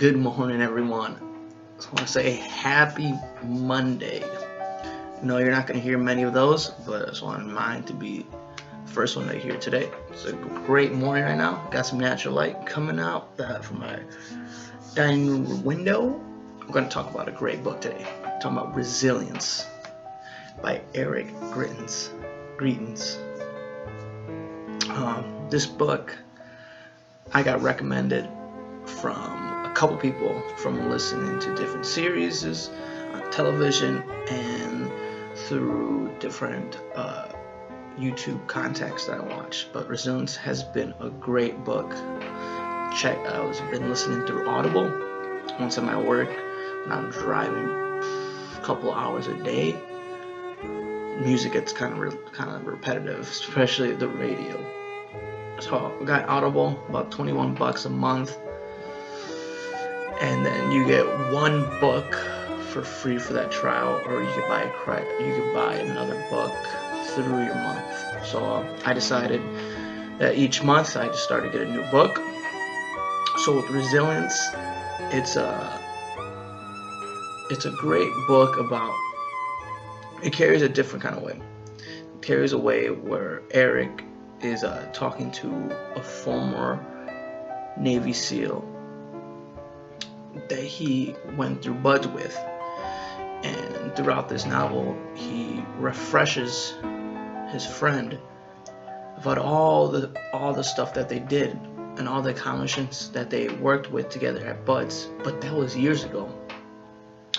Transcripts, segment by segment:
Good morning, everyone. So I want to say happy Monday. No, you're not going to hear many of those, but I just wanted mine to be the first one that you hear today. It's a great morning right now. Got some natural light coming out from my dining room window. I'm going to talk about a great book today. I'm talking about Resilience by Eric Greitiens. This book I got recommended from a couple people from listening to different series on television and through different YouTube contexts that I watch. But Resilience has been a great book. I've been listening through Audible once I'm at work and I'm driving a couple hours a day. Music gets kind of repetitive, especially the radio. So I got Audible, about $21 a month. And then you get one book for free for that trial, or you could buy another book through your month. So I decided that each month I just started to get a new book. So with Resilience, it's a great book about. It carries a different kind of way. It carries a way where Eric is talking to a former Navy SEAL that he went through buds with, and throughout this novel he refreshes his friend about all the stuff that they did and all the accomplishments that they worked with together at Buds. But that was years ago.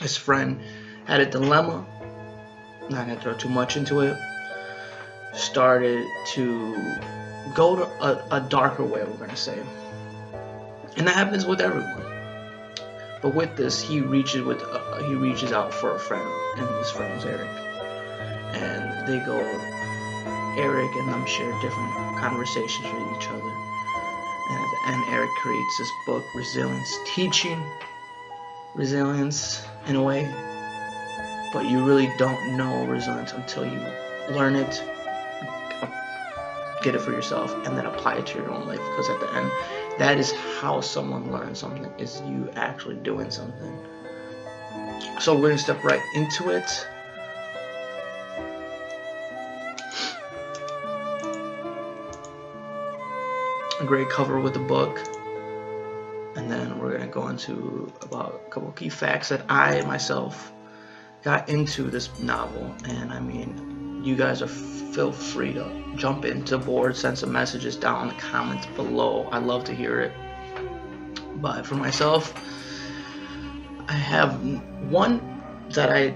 His friend had a dilemma, not gonna throw too much into it, started to go to a darker way, we're gonna say, and that happens with everyone. But with this, he reaches out for a friend, and his friend is Eric. And Eric and them share different conversations with each other. And at the end, Eric creates this book, Resilience, teaching resilience in a way. But you really don't know resilience until you learn it, get it for yourself, and then apply it to your own life. Because at the end, that is how someone learns something, is you actually doing something. So we're going to step right into it. A great cover with the book. And then we're going to go into about a couple of key facts that I myself got into this novel. And I mean, you guys feel free to jump into board, send some messages down in the comments below. I love to hear it. But for myself, I have one that I'm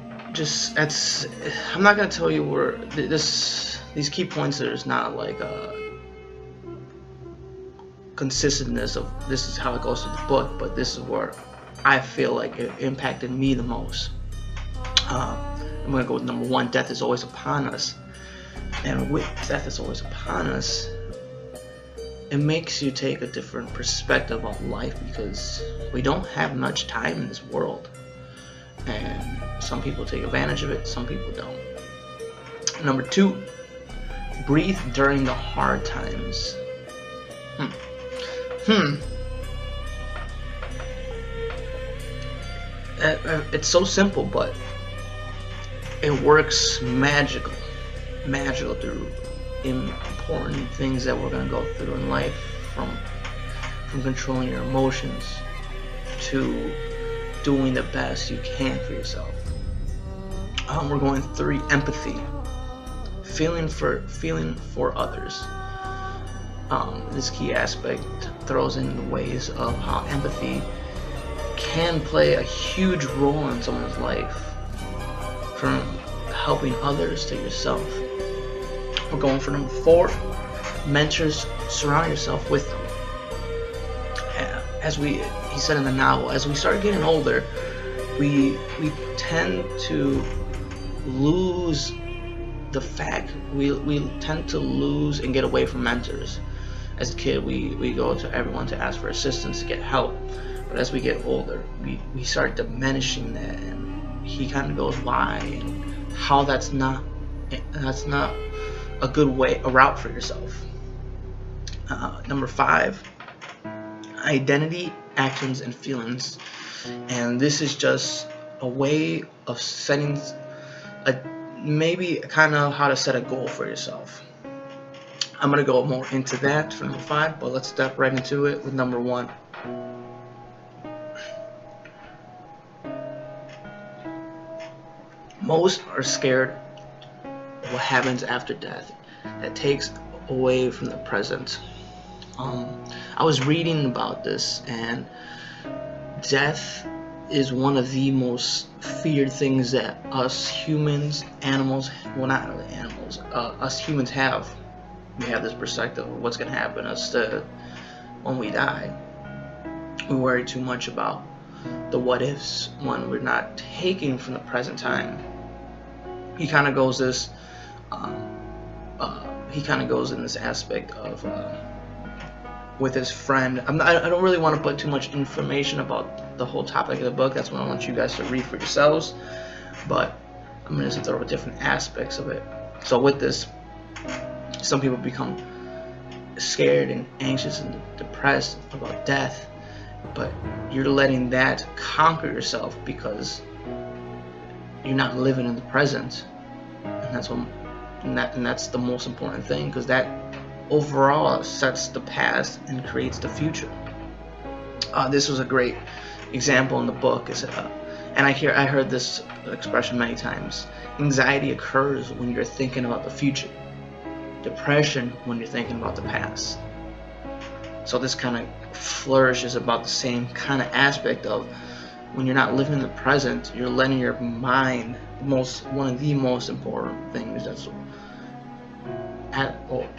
not gonna tell you where these key points. There's not like a consistentness of this is how it goes through the book, but this is where I feel like it impacted me the most. I'm gonna go with number one. Death is always upon us. And with death is always upon us, it makes you take a different perspective on life, because we don't have much time in this world. And some people take advantage of it, some people don't. Number two, breathe during the hard times. It's so simple, but it works magical through important things that we're going to go through in life, from controlling your emotions to doing the best you can for yourself. We're going 3, empathy, feeling for others. This key aspect throws in the ways of how empathy can play a huge role in someone's life, from helping others to yourself. We're going for number 4, mentors. Surround yourself with them. He said in the novel, as we start getting older, we tend to lose the fact, we tend to lose and get away from mentors. As a kid, we go to everyone to ask for assistance, to get help. But as we get older, we start diminishing that, and he kind of goes why and how that's not a good route for yourself. Number 5, identity actions and feelings. And this is just a way of setting maybe kind of how to set a goal for yourself. I'm going to go more into that for number 5, but let's step right into it with number 1. Most are scared of what happens after death. That takes away from the present. I was reading about this, and death is one of the most feared things that us humans, animals, well, not really animals, us humans have. We have this perspective of what's going to happen to us when we die. We worry too much about the what ifs when we're not taking from the present time. He kind of goes this. He kind of goes in this aspect of with his friend. I don't really want to put too much information about the whole topic of the book. That's what I want you guys to read for yourselves. But I'm going to throw different aspects of it. So with this, some people become scared and anxious and depressed about death, but you're letting that conquer yourself because you're not living in the present, and that's the most important thing, because that overall sets the past and creates the future. This was a great example in the book. And I heard this expression many times. Anxiety occurs when you're thinking about the future. Depression when you're thinking about the past. So this kind of flourishes about the same kind of aspect of when you're not living in the present, you're letting your mind, one of the most important things that's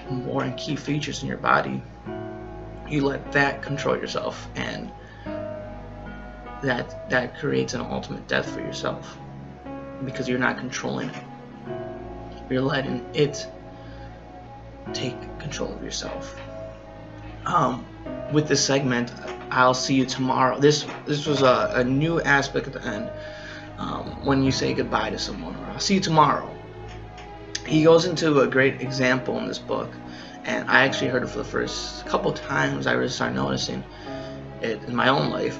more key features in your body, you let that control yourself, and that creates an ultimate death for yourself, because you're not controlling it. You're letting it take control of yourself. With this segment, I'll see you tomorrow. This was a new aspect at the end, when you say goodbye to someone, or I'll see you tomorrow. He goes into a great example in this book, and I actually heard it for the first couple times. I really started noticing it in my own life.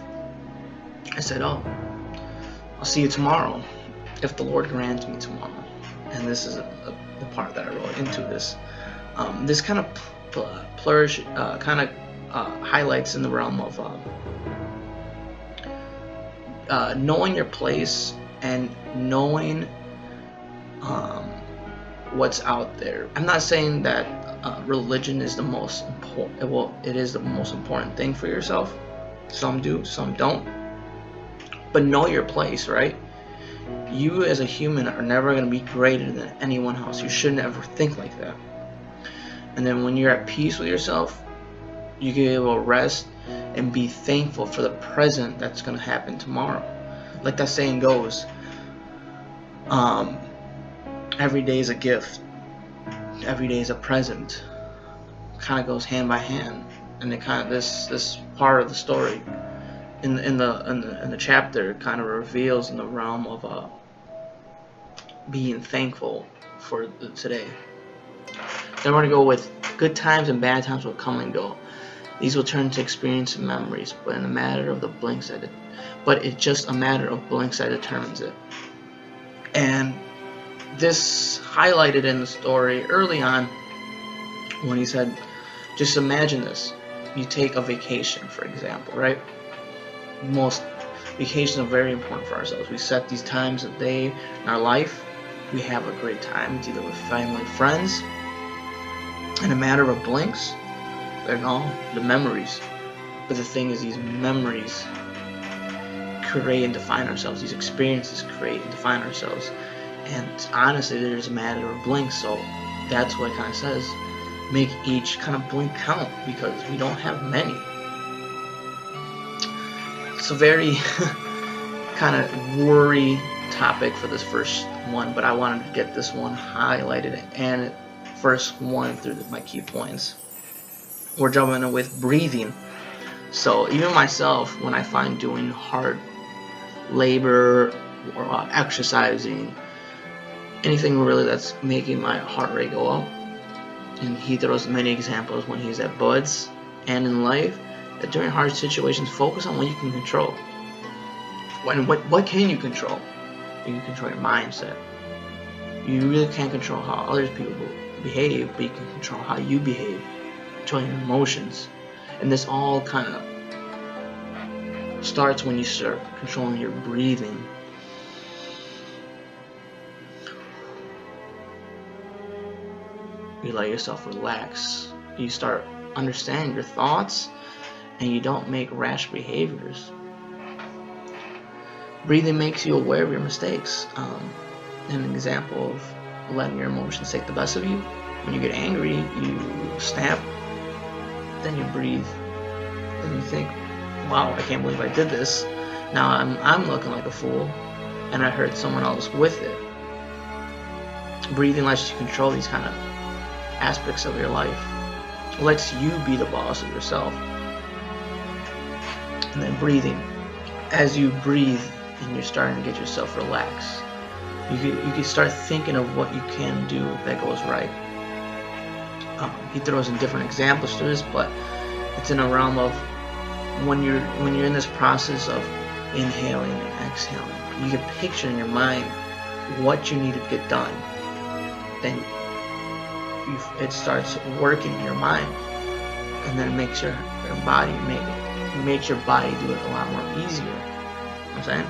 I said, "Oh, I'll see you tomorrow, if the Lord grants me tomorrow." And this is the part that I wrote into this. This kind of highlights in the realm of knowing your place and knowing what's out there. I'm not saying that religion is the most important. Well, it is the most important thing for yourself. Some do, some don't. But know your place, right? You as a human are never going to be greater than anyone else. You shouldn't ever think like that. And then when you're at peace with yourself, you can be able to rest and be thankful for the present that's going to happen tomorrow. Like that saying goes, every day is a gift, every day is a present. Kind of goes hand by hand. And it kind of this part of the story in the chapter kind of reveals in the realm of being thankful for today. Then we're going to go with good times and bad times will come and go. These will turn to experience and memories, but it's just a matter of blinks that determines it. And this highlighted in the story early on when he said, just imagine this. You take a vacation, for example, right? Most vacations are very important for ourselves. We set these times of day in our life. We have a great time. It's either with family, friends. In a matter of blinks, they're gone. The memories. But the thing is, these memories create and define ourselves. These experiences create and define ourselves. And honestly, there's a matter of blinks. So that's what it kind of says. Make each kind of blink count, because we don't have many. It's a very kind of worry topic for this first one, but I wanted to get this one highlighted and first one through my key points. We're jumping in with breathing. So even myself, when I find doing hard labor or exercising, anything really that's making my heart rate go up, and he throws many examples when he's at buds and in life, that during hard situations, focus on what you can control. What can you control? You can control your mindset. You really can't control how other people behave, but you can control how you behave, control your emotions. And this all kind of starts when you start controlling your breathing. You let yourself relax. You start understanding your thoughts, and you don't make rash behaviors. Breathing makes you aware of your mistakes. An example of letting your emotions take the best of you. When you get angry, you snap, then you breathe, then you think, wow, I can't believe I did this. Now I'm looking like a fool, and I hurt someone else with it. Breathing lets you control these kind of aspects of your life. It lets you be the boss of yourself. And then breathing. As you breathe and you're starting to get yourself relaxed, you can start thinking of what you can do that goes right. He throws in different examples to this, but it's in a realm of when you're in this process of inhaling and exhaling, you can picture in your mind what you need to get done. Then it starts working in your mind, and then it makes your body makes your body do it a lot more easier. You know what I'm saying?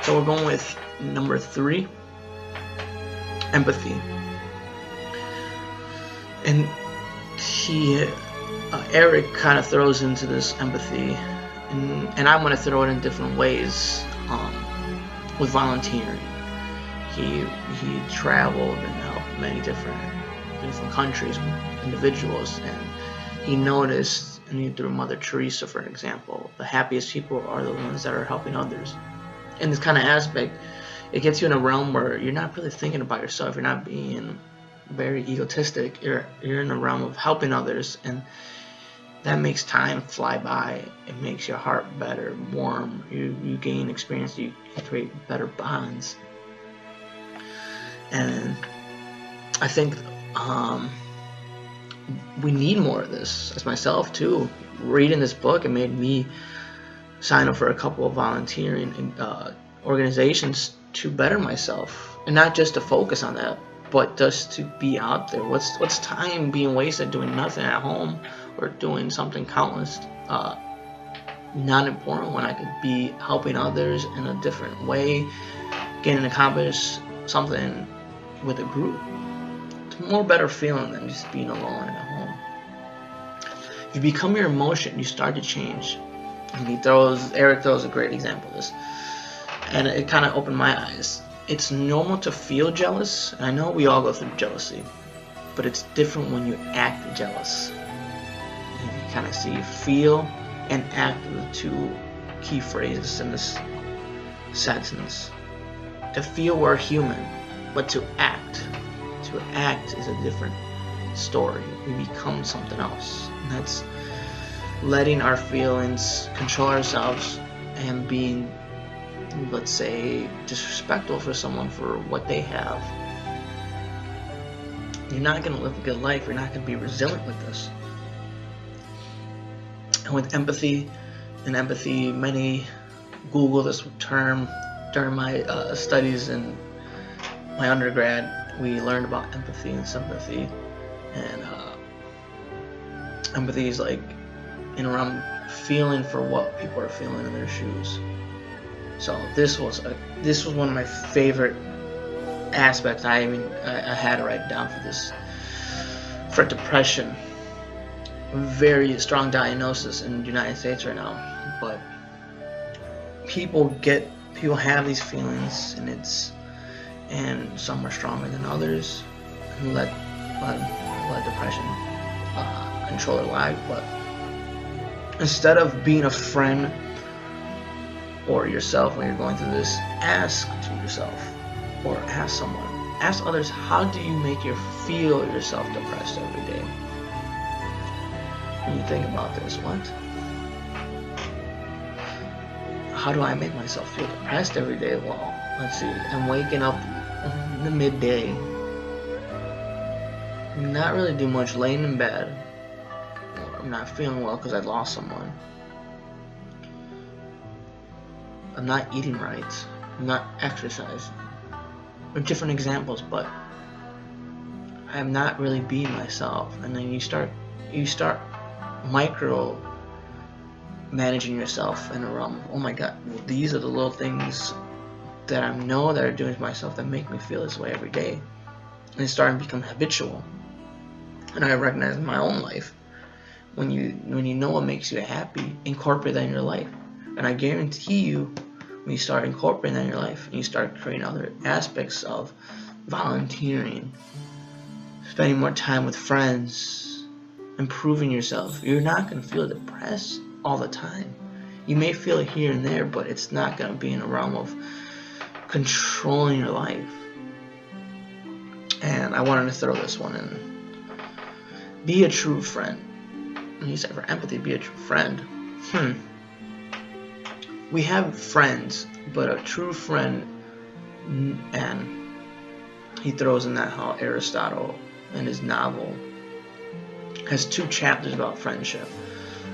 So we're going with number 3, empathy. And Eric kind of throws into this empathy, and I'm going to throw it in different ways with volunteering. He traveled and helped many different countries, individuals, and he noticed, and he threw Mother Teresa for an example, the happiest people are the ones that are helping others. In this kind of aspect, it gets you in a realm where you're not really thinking about yourself, you're not being very egotistic, you're in a realm of helping others, and that makes time fly by. It makes your heart better, warm, you gain experience, you create better bonds. And I think we need more of this. As myself too, reading this book, it made me sign up for a couple of volunteering organizations to better myself, and not just to focus on that, but just to be out there. What's time being wasted doing nothing at home or doing something countless not important when I could be helping others in a different way, getting accomplished something with a group. It's a more better feeling than just being alone at home. If you become your emotion, you start to change. And Eric throws a great example of this, and it kind of opened my eyes. It's normal to feel jealous, and I know we all go through jealousy, but it's different when you act jealous. You kind of see feel and act are the two key phrases in this sentence. To feel, we're human, but to act is a different story. We become something else, and that's letting our feelings control ourselves and being, let's say, disrespectful for someone for what they have. You're not going to live a good life. You're not going to be resilient with this. And with empathy, many Google this term. During my studies in my undergrad, we learned about empathy and sympathy. And empathy is like in around feeling for what people are feeling in their shoes. So this was one of my favorite aspects. I had to write down for this. For depression, very strong diagnosis in the United States right now, but people have these feelings, and some are stronger than others, and let depression control their life. But instead of being a friend or yourself when you're going through this, ask to yourself or ask someone, ask others, how do you make you feel yourself depressed every day? When you think about this, how do I make myself feel depressed every day? Well, let's see, I'm waking up in the midday, not really do much, laying in bed, or I'm not feeling well because I lost someone. I'm not eating right. I'm not exercising. Or different examples, but I'm not really being myself. And then you start micro managing yourself in a realm of, oh my god, well, these are the little things that I know that are doing to myself that make me feel this way every day. And it's starting to become habitual. And I recognize in my own life, when you know what makes you happy, incorporate that in your life. And I guarantee you, when you start incorporating that in your life, and you start creating other aspects of volunteering, spending more time with friends, improving yourself, you're not going to feel depressed all the time. You may feel it here and there, but it's not going to be in a realm of controlling your life. And I wanted to throw this one in. Be a true friend. And you said for empathy, be a true friend. We have friends, but a true friend, and he throws in that how Aristotle in his novel has 2 chapters about friendship.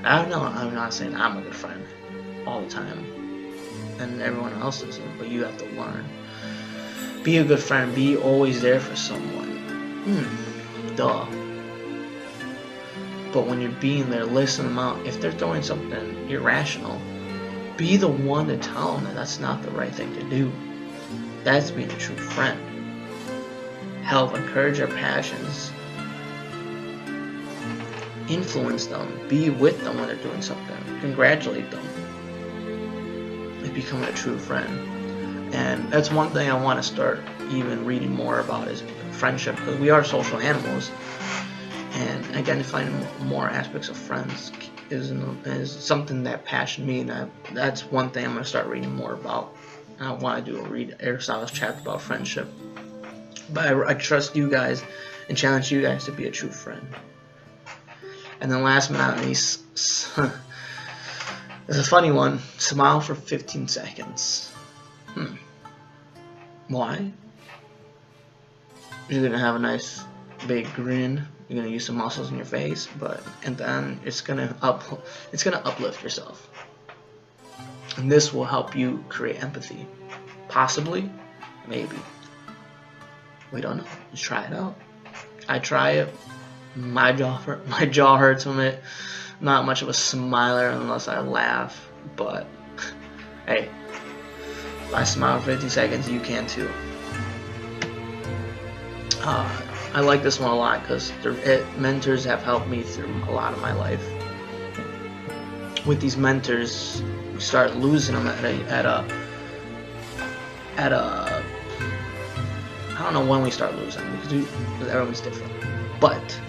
I'm not saying I'm a good friend all the time, and everyone else isn't, but you have to learn. Be a good friend. Be always there for someone. Duh. But when you're being there, listen them out. If they're doing something irrational, be the one to tell them that that's not the right thing to do. That's being a true friend. Help encourage their passions. Influence them. Be with them when they're doing something. Congratulate them. It's becoming a true friend. And that's one thing I want to start even reading more about is friendship, because we are social animals. And identifying more aspects of friends is something that passions me, and that's one thing I'm going to start reading more about. And I want to read Aristotle's chapter about friendship. But I trust you guys and challenge you guys to be a true friend. And then last but not least, it's a funny one. Smile for 15 seconds. Why? You're going to have a nice big grin. You're gonna use some muscles in your face, and then it's gonna uplift yourself, and this will help you create empathy. Possibly, maybe. We don't know. Just try it out. I try it. My jaw hurts from it. Not much of a smiler unless I laugh, but hey, if I smile for 50 seconds, you can too. I like this one a lot because mentors have helped me through a lot of my life. With these mentors, we start losing them at a I don't know when we start losing them because everyone's different. But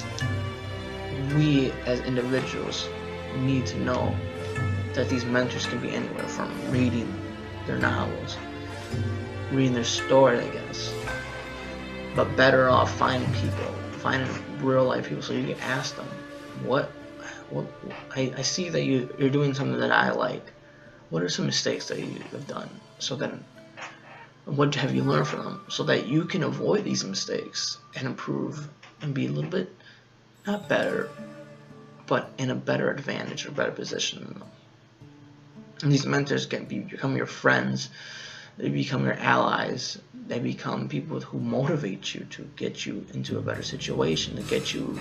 we as individuals need to know that these mentors can be anywhere from reading their novels, reading their story, I guess. But better off finding real life people, so you can ask them, what I see that you're doing something that I like. What are some mistakes that you have done? So then, what have you learned from them, so that you can avoid these mistakes and improve and be a little bit, not better, but in a better advantage or better position than them. And these mentors can become your friends. They become your allies. They become people who motivate you to get you into a better situation, to get you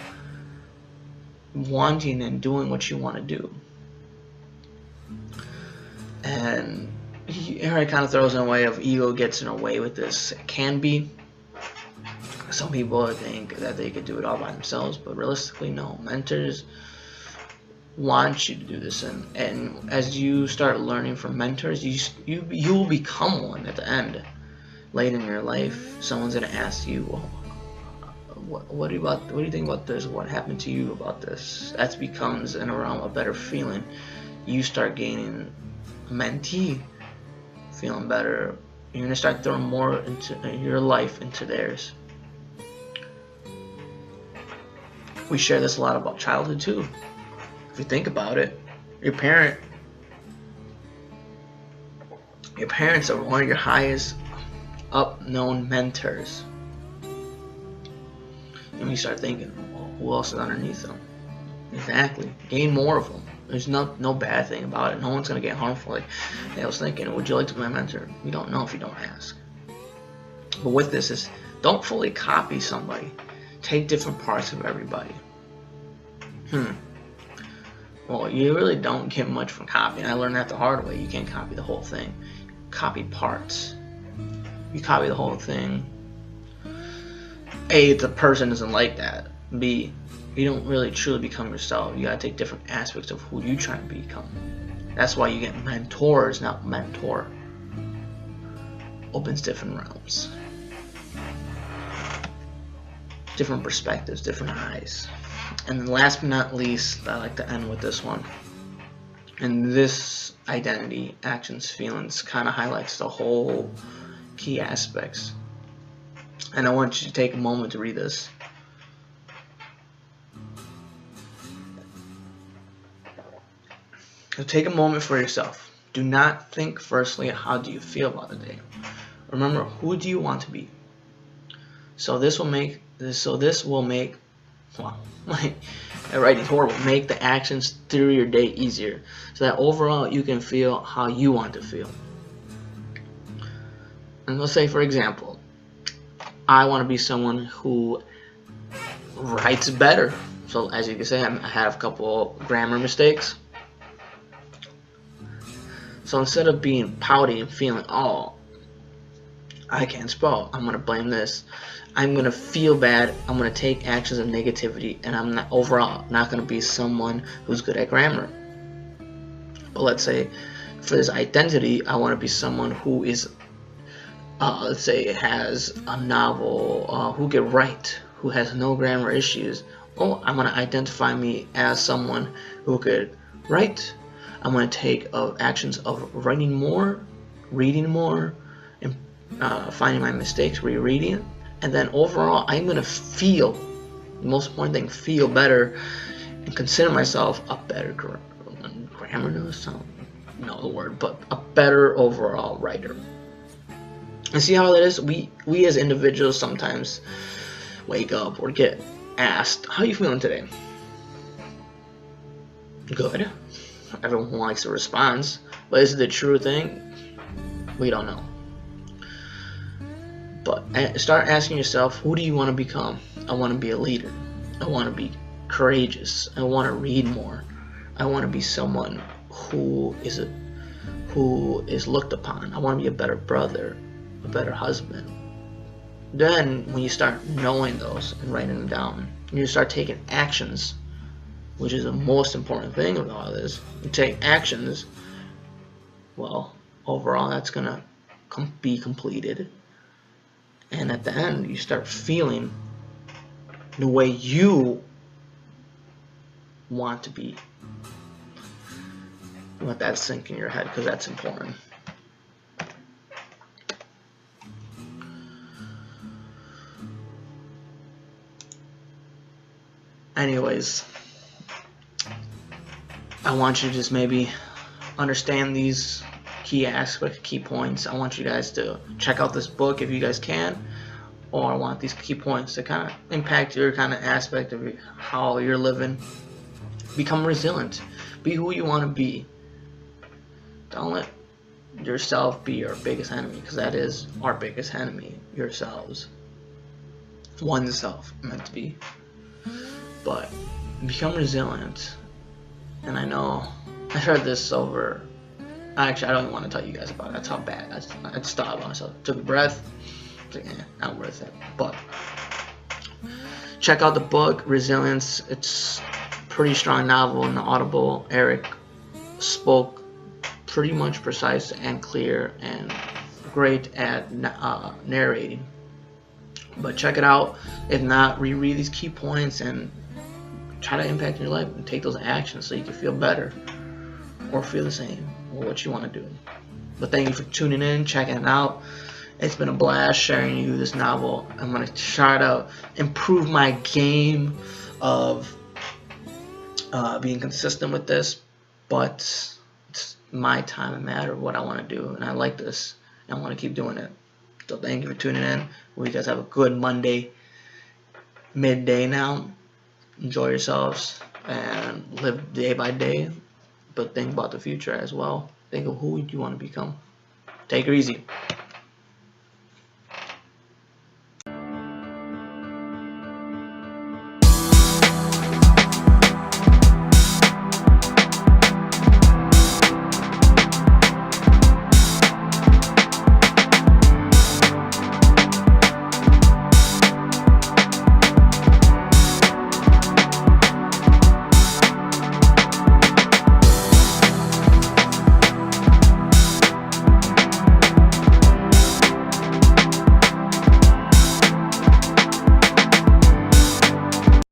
wanting and doing what you want to do. And here it kind of throws in a way of ego gets in a way with this. It can be. Some people think that they could do it all by themselves, but realistically, no. Mentors want you to do this, and as you start learning from mentors, you will become one at the end. Late in your life, someone's gonna ask you, well, what do you think about this? What happened to you about this? That becomes in a realm a better feeling. You start gaining a mentee, feeling better. You're gonna start throwing more into your life into theirs. We share this a lot about childhood too. If you think about it, your parents are one of your highest up-known mentors. And you start thinking, well, who else is underneath them? Exactly. Gain more of them. There's no bad thing about it. No one's gonna get harmful. Like, hey, I was thinking, would you like to be my mentor? You don't know if you don't ask. But with this is, don't fully copy somebody. Take different parts of everybody. Well, you really don't get much from copying. I learned that the hard way. You can't copy the whole thing. Copy parts. You copy the whole thing. A, the person isn't like that. B, you don't really truly become yourself. You gotta take different aspects of who you try to become. That's why you get mentors, not mentor. Opens different realms. Different perspectives, different eyes. And then last but not least, I like to end with this one. And this identity, actions, feelings kind of highlights the whole key aspects. And I want you to take a moment to read this. So take a moment for yourself. Do not think firstly, how do you feel about the day? Remember, who do you want to be? So this will make wow, my writing's horrible. Make the actions through your day easier, so that overall you can feel how you want to feel. And let's say, for example, I want to be someone who writes better. So as you can say, I have a couple grammar mistakes. So instead of being pouty and feeling, oh, I can't spell, I'm gonna blame this. I'm gonna feel bad. I'm gonna take actions of negativity, and I'm not overall not gonna be someone who's good at grammar. But let's say for this identity, I want to be someone who is, let's say, has a novel, who can write, who has no grammar issues. Oh, I'm gonna identify me as someone who could write. I'm gonna take actions of writing more, reading more, and finding my mistakes, rereading. And then overall, I'm gonna feel, the most important thing, feel better, and consider myself a better grammar. No, the word, but a better overall writer. And see how it is. We as individuals sometimes wake up or get asked, "How are you feeling today?" Good. Everyone likes a response, but is it the true thing? We don't know. But start asking yourself, who do you want to become? I want to be a leader. I want to be courageous. I want to read more. I want to be someone who is looked upon. I want to be a better brother, a better husband. Then when you start knowing those and writing them down, you start taking actions, which is the most important thing of all this. You take actions, well, overall that's gonna be completed. And at the end, you start feeling the way you want to be. Let that sink in your head, because that's important. Anyways, I want you to just maybe understand these key aspects, key points. I want you guys to check out this book if you guys can, or I want these key points to kind of impact your kind of aspect of how you're living. Become resilient. Be who you want to be. Don't let yourself be your biggest enemy, because that is our biggest enemy, yourselves. Oneself, meant to be. But become resilient. And I know I heard this over. Actually, I don't even want to tell you guys about it. That's how bad. I just thought about myself. Took a breath. Like, not worth it. But check out the book, Resilience. It's a pretty strong novel in the Audible. Eric spoke pretty much precise and clear and great at narrating. But check it out. If not, reread these key points and try to impact your life and take those actions so you can feel better or feel the same, or what you want to do. But thank you for tuning in, checking it out. It's been a blast sharing you this novel. I'm going to try to improve my game of being consistent with this, but it's my time and matter of what I want to do, and I like this, and I want to keep doing it. So thank you for tuning in. We guys have a good Monday midday now. Enjoy yourselves. and live day by day, but think about the future as well. Think of who you want to become. Take it easy.